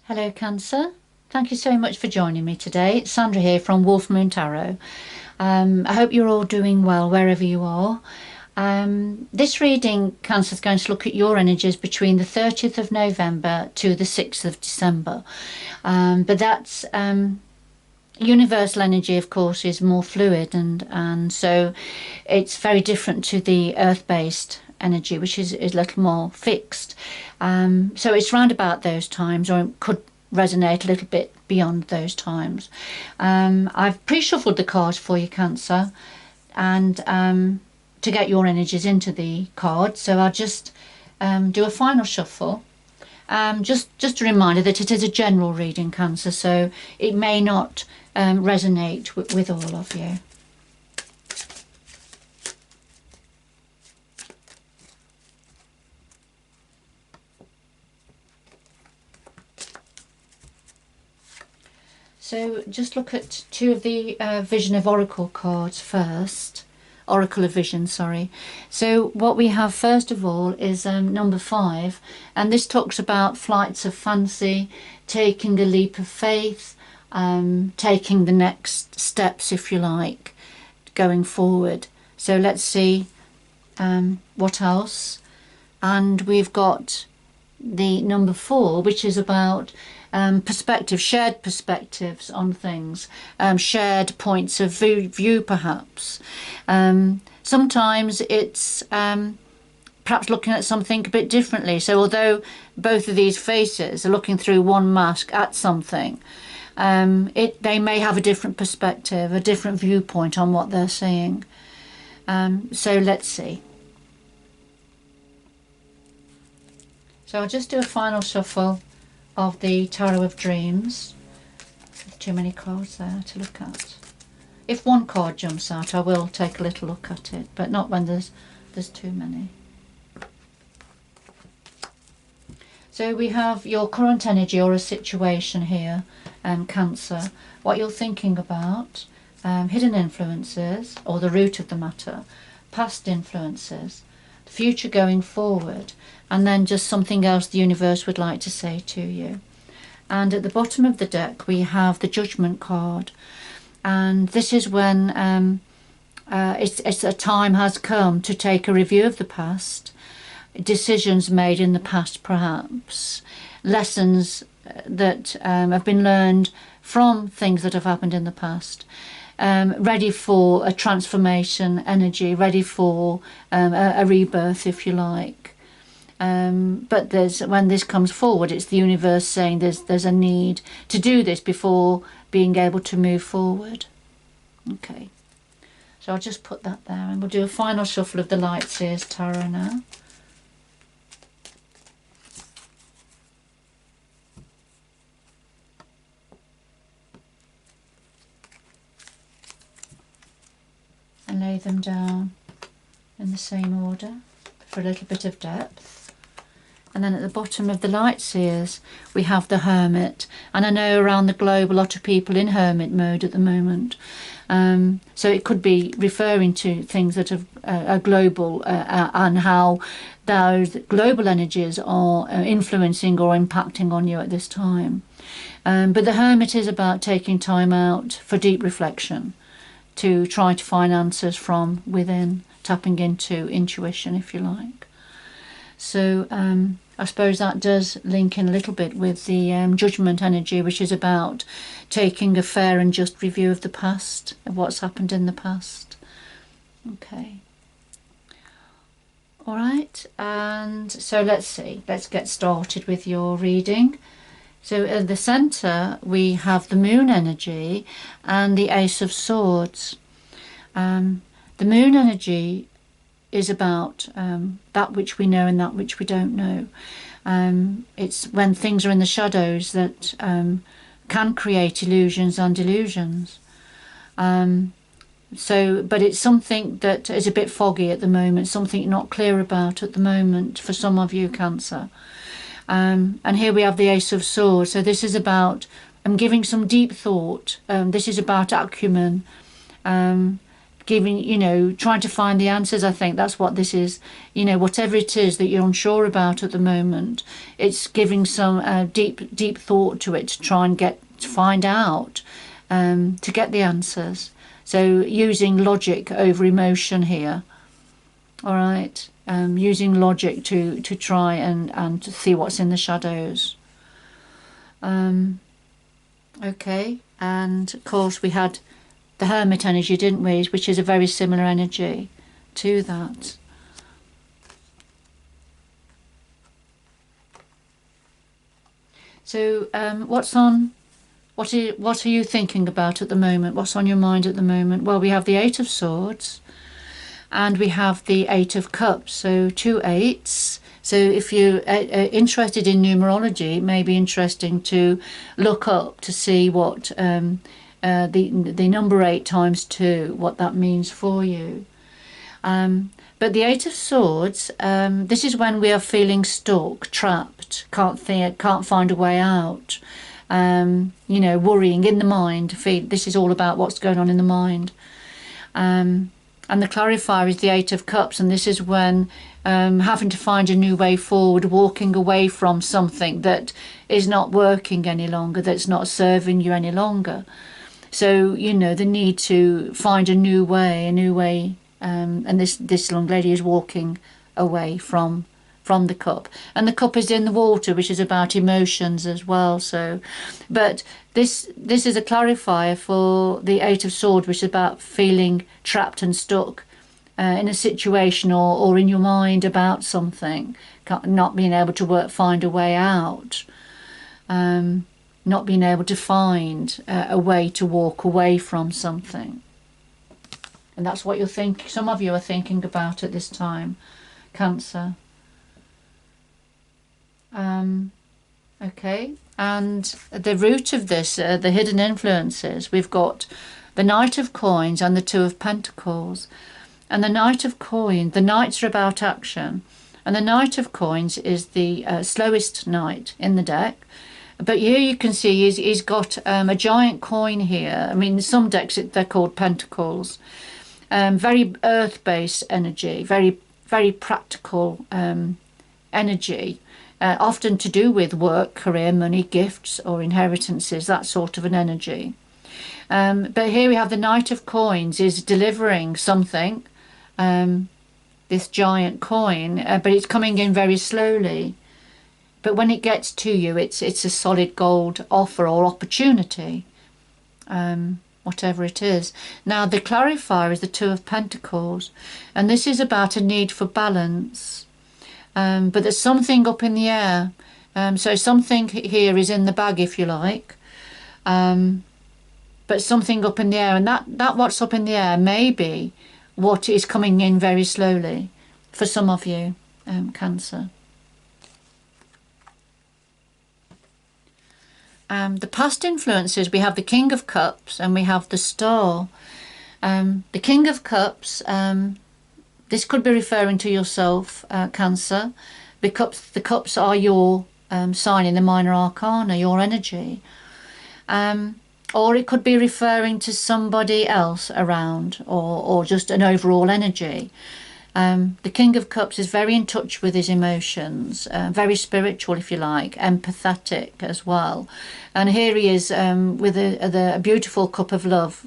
Hello Cancer, thank you so much for joining me today. It's Sandra here from Wolf Moon Tarot. I hope you're all doing well wherever you are. This reading, Cancer, is going to look at your energies between the 30th of November to the 6th of December. But that's universal energy, of course, is more fluid, and so it's very different to the earth-based energy, which is a little more fixed. So it's round about those times, or it could resonate a little bit beyond those times. I've pre-shuffled the cards for you, Cancer, and to get your energies into the cards. So I'll just do a final shuffle. Just a reminder that it is a general reading, Cancer, so it may not resonate with all of you. So just look at two of the Vision of Oracle cards first. Oracle of Vision, sorry. So what we have first of all is number 5, and this talks about flights of fancy, taking a leap of faith, taking the next steps, if you like, going forward. So let's see what else. And we've got the number 4, which is about perspective, shared perspectives on things, shared points of view perhaps. Sometimes it's perhaps looking at something a bit differently. So although both of these faces are looking through one mask at something, they may have a different perspective, a different viewpoint on what they're seeing. So let's see. So I'll just do a final shuffle of the Tarot of Dreams. There's too many cards there to look at. If one card jumps out, I will take a little look at it, but not when there's too many. So we have your current energy or a situation here, Cancer, what you're thinking about, hidden influences or the root of the matter, past influences, the future going forward, and then just something else the universe would like to say to you. And at the bottom of the deck we have the Judgment card, and this is when it's a time has come to take a review of the past, decisions made in the past perhaps, lessons that have been learned from things that have happened in the past, ready for a transformation energy, ready for a rebirth, if you like. But when this comes forward, it's the universe saying there's a need to do this before being able to move forward. Okay, so I'll just put that there, and we'll do a final shuffle of the Light Seers Tarot now. And lay them down in the same order for a little bit of depth. And then at the bottom of the Light Seers we have the Hermit, and I know around the globe a lot of people in hermit mode at the moment, so it could be referring to things that are global, and how those global energies are influencing or impacting on you at this time. But the Hermit is about taking time out for deep reflection, to try to find answers from within, tapping into intuition, if you like. So I suppose that does link in a little bit with the Judgment energy, which is about taking a fair and just review of the past, of what's happened in the past. Okay. All right, and so let's get started with your reading. So at the centre we have the Moon energy and the Ace of Swords. The Moon energy is about that which we know and that which we don't know. It's when things are in the shadows that can create illusions and delusions. But it's something that is a bit foggy at the moment, something you're not clear about at the moment for some of you, Cancer. And here we have the Ace of Swords. So this is about giving some deep thought. This is about acumen, giving, you know, trying to find the answers. I think that's what this is. You know, whatever it is that you're unsure about at the moment, it's giving some deep thought to it to try and find out, to get the answers. So using logic over emotion here. All right, using logic to try and to see what's in the shadows. Okay, and of course we had the Hermit energy, didn't we? Which is a very similar energy to that. So what are you thinking about at the moment? What's on your mind at the moment? Well, we have the Eight of Swords and we have the Eight of Cups, so 2 8s. So if you're interested in numerology, it may be interesting to look up to see what the number 8 times 2, what that means for you. But the Eight of Swords, this is when we are feeling stuck, trapped, can't find a way out. You know, worrying in the mind. This is all about what's going on in the mind. And the clarifier is the Eight of Cups, and this is when having to find a new way forward, walking away from something that is not working any longer, that's not serving you any longer. So, you know, the need to find a new way, and this young lady is walking away from the cup, and the cup is in the water, which is about emotions as well. So, but this is a clarifier for the Eight of Swords, which is about feeling trapped and stuck in a situation or in your mind about something, not being able to find a way out, not being able to find a way to walk away from something. And that's what some of you are thinking about at this time, Cancer. Okay, and the root of this, the hidden influences, we've got the Knight of Coins and the Two of Pentacles. And the Knight of Coins, the Knights are about action, and the Knight of Coins is the slowest knight in the deck. But here you can see he's got a giant coin here. I mean, some decks they're called pentacles. Very earth-based energy, very, very practical energy. Often to do with work, career, money, gifts or inheritances, that sort of an energy. But here we have the Knight of Coins is delivering something, this giant coin, but it's coming in very slowly. But when it gets to you, it's a solid gold offer or opportunity, whatever it is. Now the clarifier is the Two of Pentacles, and this is about a need for balance. But there's something up in the air. So something here is in the bag, if you like. But something up in the air, and that what's up in the air may be what is coming in very slowly for some of you, Cancer. The past influences, we have the King of Cups and we have the Star. The King of Cups, this could be referring to yourself, Cancer. The cups are your sign in the minor arcana, your energy. Or it could be referring to somebody else around, or just an overall energy. The King of Cups is very in touch with his emotions, very spiritual, if you like, empathetic as well. And here he is with a beautiful cup of love,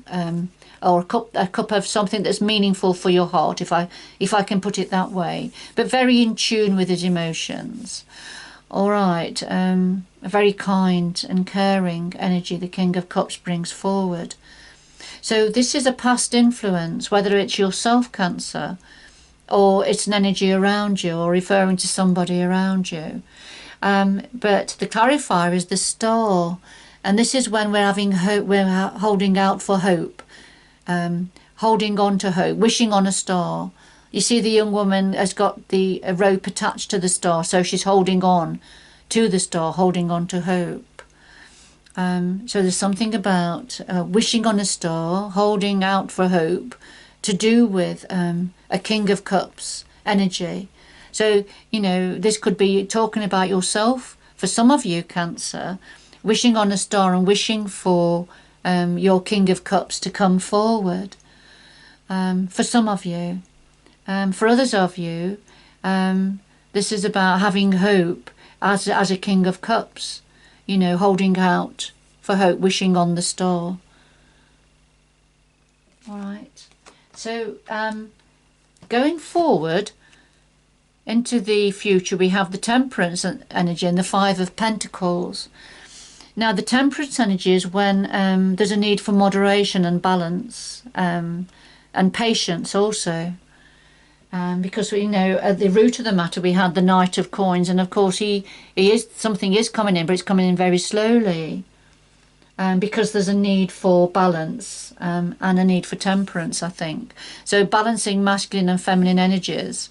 or a cup of something that's meaningful for your heart, if I can put it that way, but very in tune with his emotions. All right, a very kind and caring energy the King of Cups brings forward. So this is a past influence, whether it's yourself, Cancer, or it's an energy around you, or referring to somebody around you. But the clarifier is the Star, and this is when we're having hope, we're holding out for hope. Holding on to hope, wishing on a star. You see the young woman has got a rope attached to the star, so she's holding on to the star, holding on to hope. So there's something about wishing on a star, holding out for hope, to do with a King of Cups energy. So, you know, this could be talking about yourself. For some of you, Cancer, wishing on a star and wishing for your King of Cups to come forward. for some of you. For others of you, this is about having hope as a King of Cups, you know, holding out for hope, wishing on the star. All right. So going forward into the future, we have the Temperance energy and the Five of Pentacles. Now, the Temperance energy is when there's a need for moderation and balance, and patience also. Because we know at the root of the matter we had the Knight of Coins, and of course something is coming in, but it's coming in very slowly. Because there's a need for balance and a need for temperance, I think. So balancing masculine and feminine energies,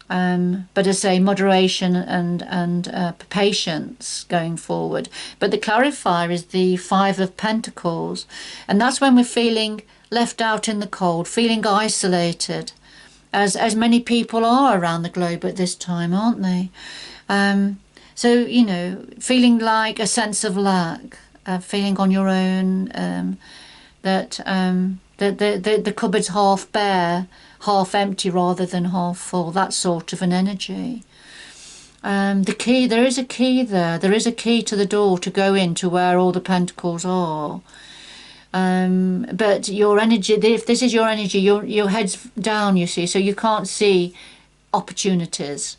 but as I say, moderation and patience going forward. But the clarifier is the Five of Pentacles, and that's when we're feeling left out in the cold, feeling isolated, as many people are around the globe at this time, aren't they? So, you know, feeling like a sense of lack, feeling on your own, that the cupboard's half bare, half empty rather than half full, that sort of an energy. The key, there is a key there. There is a key to the door to go into where all the pentacles are. But your energy, if this is your energy, your head's down, you see, so you can't see opportunities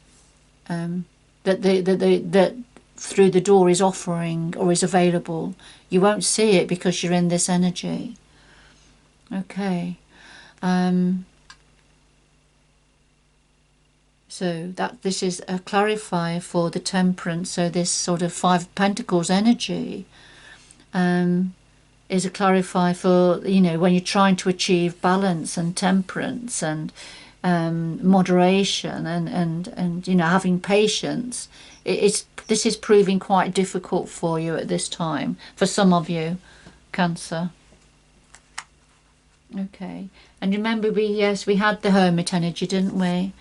that through the door is offering or is available. You won't see it because you're in this energy. Okay. So this is a clarifier for the Temperance. So this sort of Five of Pentacles energy is a clarifier for, you know, when you're trying to achieve balance and temperance and moderation and you know, having patience. This is proving quite difficult for you at this time, for some of you, Cancer. Okay, and remember we had the Hermit energy, didn't we?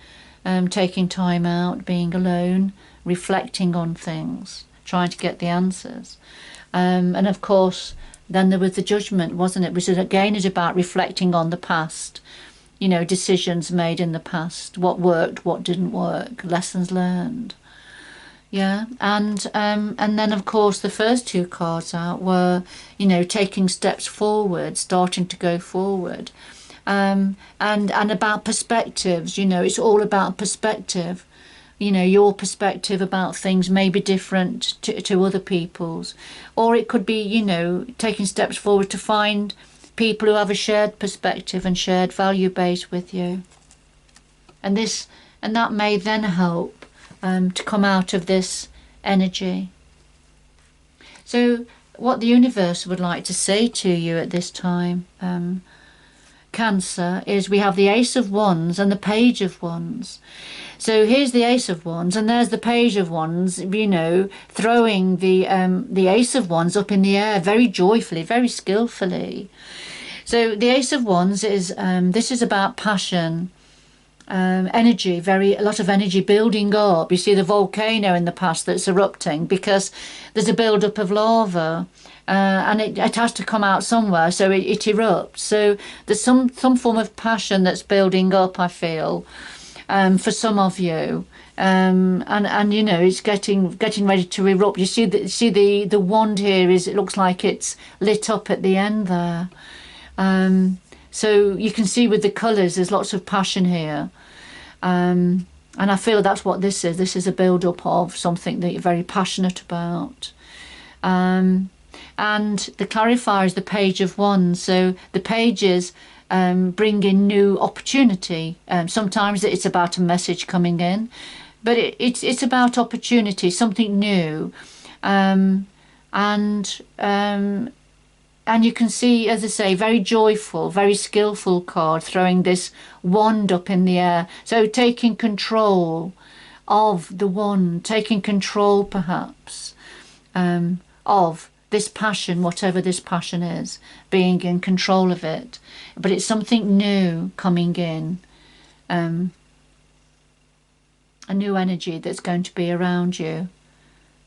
Taking time out, being alone, reflecting on things, trying to get the answers. And of course, then there was the Judgment, wasn't it? Which again is about reflecting on the past, you know, decisions made in the past, what worked, what didn't work, lessons learned. Yeah, and then of course the first two cards out were, you know, taking steps forward, starting to go forward, and about perspectives. You know, it's all about perspective. You know, your perspective about things may be different to other people's, or it could be, you know, taking steps forward to find people who have a shared perspective and shared value base with you, and that may then help to come out of this energy. So what the universe would like to say to you at this time, Cancer, is we have the Ace of Wands and the Page of Wands. So here's the Ace of Wands and there's the Page of Wands, you know, throwing the Ace of Wands up in the air very joyfully, very skillfully. So the Ace of Wands is, this is about passion, energy, a lot of energy building up. You see the volcano in the past that's erupting because there's a build-up of lava, and it has to come out somewhere, so it erupts. So there's some form of passion that's building up, I feel, for some of you, and you know, it's getting ready to erupt. You see the wand here it looks like it's lit up at the end there. So you can see with the colours there's lots of passion here, and I feel that's what this is. This is a build-up of something that you're very passionate about. And the clarifier is the Page of Wands. So the pages bring in new opportunity. Sometimes it's about a message coming in, but it's about opportunity, something new, and you can see, as I say, very joyful, very skillful card, throwing this wand up in the air. So taking control of the wand, taking control perhaps of this passion, whatever this passion is, being in control of it. But it's something new coming in, a new energy that's going to be around you.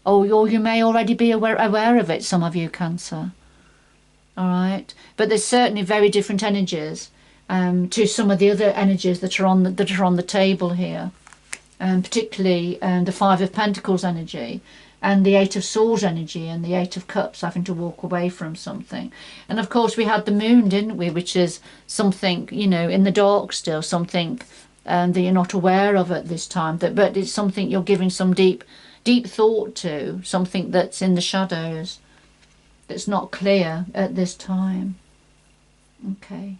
Or you may already be aware of it, some of you, Cancer. All right, but there's certainly very different energies to some of the other energies that are on the table here, particularly the Five of Pentacles energy, and the Eight of Swords energy, and the Eight of Cups, having to walk away from something. And of course we had the Moon, didn't we, which is something, you know, in the dark still, something that you're not aware of at this time, but it's something you're giving some deep thought to, something that's in the shadows, that's not clear at this time. Okay.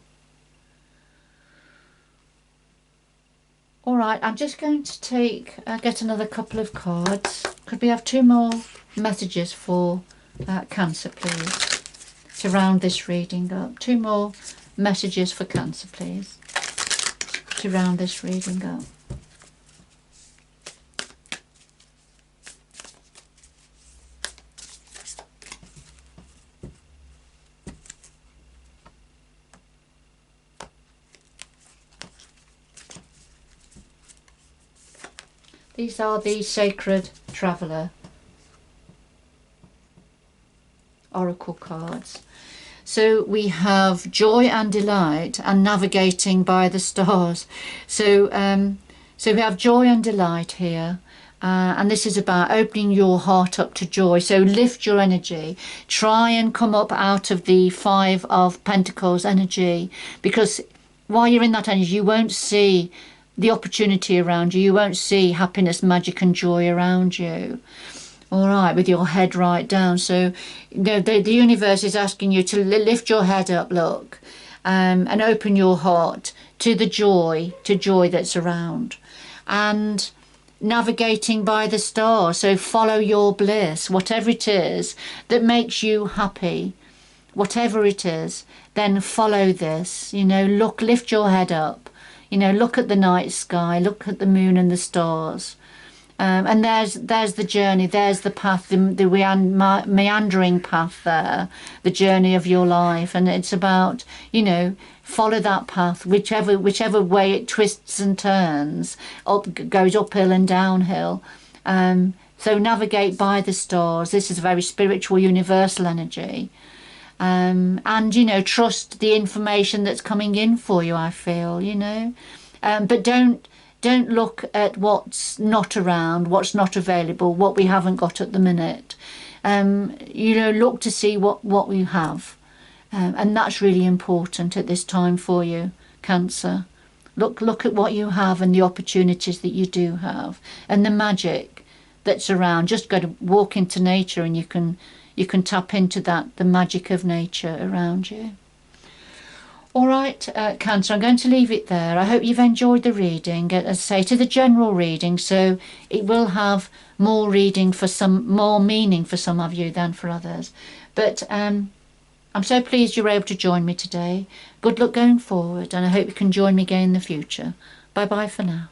All right, I'm just going to get another couple of cards. Could we have 2 more messages for Cancer, please, to round this reading up? 2 more messages for Cancer, please, to round this reading up. These are the Sacred Traveller Oracle cards. So we have joy and delight and navigating by the stars. So we have joy and delight here. And this is about opening your heart up to joy. So lift your energy. Try and come up out of the Five of Pentacles energy, because while you're in that energy, you won't see the opportunity around you. You won't see happiness, magic and joy around you. All right, with your head right down. So the universe is asking you to lift your head up, look, and open your heart to the joy, that's around. And navigating by the stars. So follow your bliss, whatever it is that makes you happy, whatever it is, then follow this. You know, look, lift your head up. You know, look at the night sky, look at the moon and the stars. And there's the journey, there's the path, the meandering path there, the journey of your life. And it's about, you know, follow that path, whichever way it twists and turns, goes uphill and downhill. So navigate by the stars. This is a very spiritual, universal energy. And, you know, trust the information that's coming in for you, I feel, you know. But don't look at what's not around, what's not available, what we haven't got at the minute. You know, look to see what we have. And that's really important at this time for you, Cancer. Look at what you have and the opportunities that you do have, and the magic that's around. Just go to walk into nature and you can tap into that, the magic of nature around you. All right, Cancer, I'm going to leave it there. I hope you've enjoyed the reading. As I say, to the general reading, so it will have more reading for some, more meaning for some of you than for others. But I'm so pleased you were able to join me today. Good luck going forward, and I hope you can join me again in the future. Bye-bye for now.